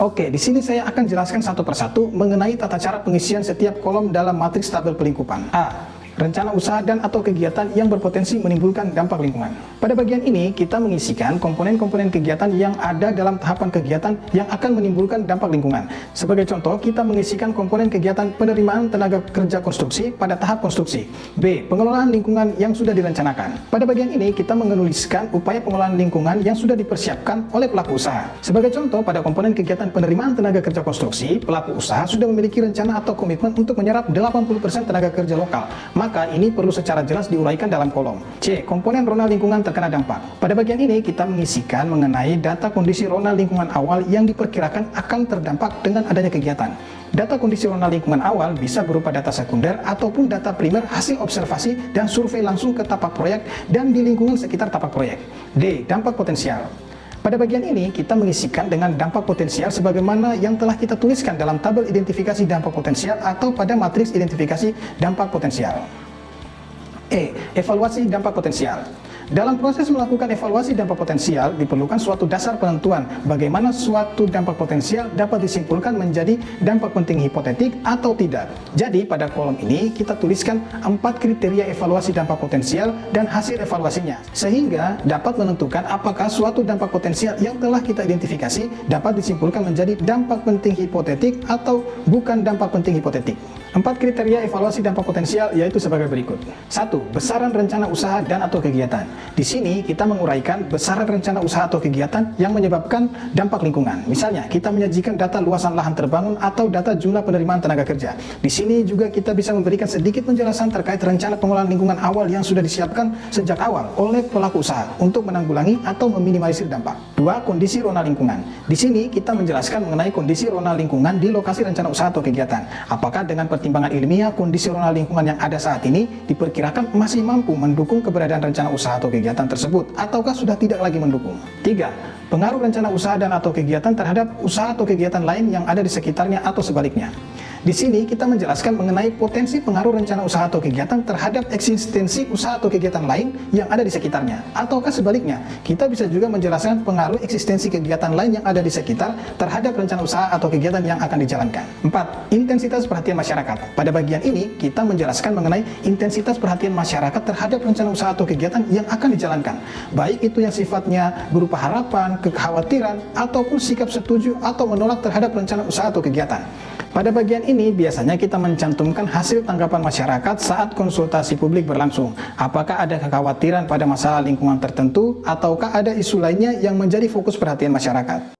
Oke, di sini saya akan jelaskan satu persatu mengenai tata cara pengisian setiap kolom dalam matriks tabel pelingkupan. A. Rencana usaha dan atau kegiatan yang berpotensi menimbulkan dampak lingkungan. Pada bagian ini, kita mengisikan komponen-komponen kegiatan yang ada dalam tahapan kegiatan yang akan menimbulkan dampak lingkungan. Sebagai contoh, kita mengisikan komponen kegiatan penerimaan tenaga kerja konstruksi pada tahap konstruksi. B. Pengelolaan lingkungan yang sudah direncanakan. Pada bagian ini, kita menuliskan upaya pengelolaan lingkungan yang sudah dipersiapkan oleh pelaku usaha. Sebagai contoh, pada komponen kegiatan penerimaan tenaga kerja konstruksi, pelaku usaha sudah memiliki rencana atau komitmen untuk menyerap 80% tenaga kerja lokal. Maka ini perlu secara jelas diuraikan dalam kolom. C. Komponen rona lingkungan terkena dampak. Pada bagian ini kita mengisikan mengenai data kondisi rona lingkungan awal yang diperkirakan akan terdampak dengan adanya kegiatan. Data kondisi rona lingkungan awal bisa berupa data sekunder ataupun data primer hasil observasi dan survei langsung ke tapak proyek dan di lingkungan sekitar tapak proyek. D. Dampak potensial. Pada bagian ini, kita mengisikan dengan dampak potensial sebagaimana yang telah kita tuliskan dalam tabel identifikasi dampak potensial atau pada matriks identifikasi dampak potensial. E. Evaluasi dampak potensial. Dalam proses melakukan evaluasi dampak potensial, diperlukan suatu dasar penentuan bagaimana suatu dampak potensial dapat disimpulkan menjadi dampak penting hipotetik atau tidak. Jadi, pada kolom ini kita tuliskan 4 kriteria evaluasi dampak potensial dan hasil evaluasinya, sehingga dapat menentukan apakah suatu dampak potensial yang telah kita identifikasi dapat disimpulkan menjadi dampak penting hipotetik atau bukan dampak penting hipotetik. 4 kriteria evaluasi dampak potensial yaitu sebagai berikut. 1. Besaran rencana usaha dan atau kegiatan. Di sini kita menguraikan besaran rencana usaha atau kegiatan yang menyebabkan dampak lingkungan. Misalnya, kita menyajikan data luasan lahan terbangun atau data jumlah penerimaan tenaga kerja. Di sini juga kita bisa memberikan sedikit penjelasan terkait rencana pengelolaan lingkungan awal yang sudah disiapkan sejak awal oleh pelaku usaha untuk menanggulangi atau meminimalisir dampak. 2. Kondisi rona lingkungan. Di sini kita menjelaskan mengenai kondisi rona lingkungan di lokasi rencana usaha atau kegiatan. Apakah dengan pertimbangan ilmiah kondisi rona lingkungan yang ada saat ini diperkirakan masih mampu mendukung keberadaan rencana usaha atau kegiatan tersebut, ataukah sudah tidak lagi mendukung. 3. Pengaruh rencana usaha dan atau kegiatan terhadap usaha atau kegiatan lain yang ada di sekitarnya atau sebaliknya. Di sini kita menjelaskan mengenai potensi pengaruh rencana usaha atau kegiatan terhadap eksistensi usaha atau kegiatan lain yang ada di sekitarnya. Ataukah sebaliknya, kita bisa juga menjelaskan pengaruh eksistensi kegiatan lain yang ada di sekitar terhadap rencana usaha atau kegiatan yang akan dijalankan. 4. Intensitas perhatian masyarakat. Pada bagian ini, kita menjelaskan mengenai intensitas perhatian masyarakat terhadap rencana usaha atau kegiatan yang akan dijalankan. Baik itu yang sifatnya berupa harapan, kekhawatiran, ataupun sikap setuju atau menolak terhadap rencana usaha atau kegiatan. Pada bagian ini biasanya kita mencantumkan hasil tanggapan masyarakat saat konsultasi publik berlangsung. Apakah ada kekhawatiran pada masalah lingkungan tertentu ataukah ada isu lainnya yang menjadi fokus perhatian masyarakat.